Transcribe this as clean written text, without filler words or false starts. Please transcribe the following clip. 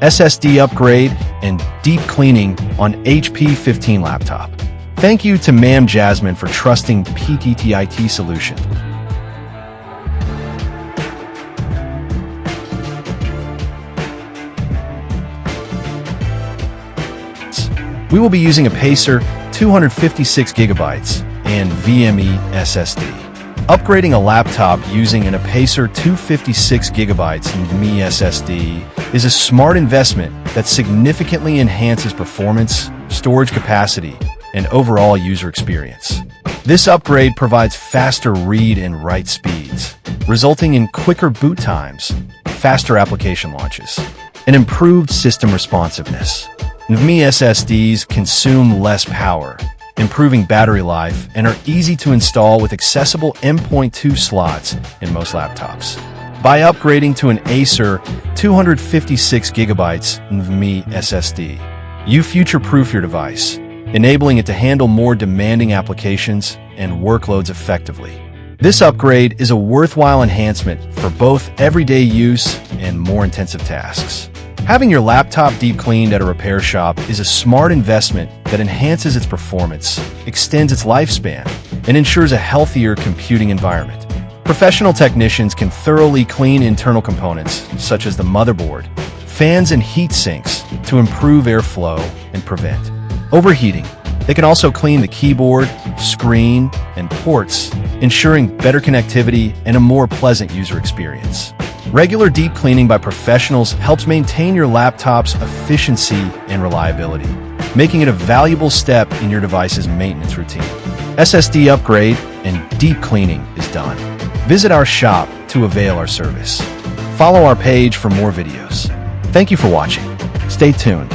SSD upgrade, and deep cleaning on HP 15 laptop. Thank you to Ma'am Jasmine for trusting PTTIT solution. We will be using Apacer 256 gigabytes and NVMe SSD. Upgrading a laptop using an Apacer 256 gigabytes NVMe SSD is a smart investment that significantly enhances performance, storage capacity, and overall user experience. This upgrade provides faster read and write speeds, resulting in quicker boot times, faster application launches, and improved system responsiveness. NVMe SSDs consume less power, improving battery life, and are easy to install with accessible M.2 slots in most laptops. By upgrading to an Acer 256 gigabytes NVMe SSD, you future-proof your device, enabling it to handle more demanding applications and workloads effectively. This upgrade is a worthwhile enhancement for both everyday use and more intensive tasks. Having your laptop deep cleaned at a repair shop is a smart investment that enhances its performance, extends its lifespan, and ensures a healthier computing environment. Professional technicians can thoroughly clean internal components, such as the motherboard, fans, and heat sinks to improve airflow and prevent overheating. They can also clean the keyboard, screen, and ports, ensuring better connectivity and a more pleasant user experience. Regular deep cleaning by professionals helps maintain your laptop's efficiency and reliability, making it a valuable step in your device's maintenance routine. SSD upgrade and deep cleaning is done. Visit our shop to avail our service. Follow our page for more videos. Thank you for watching. Stay tuned.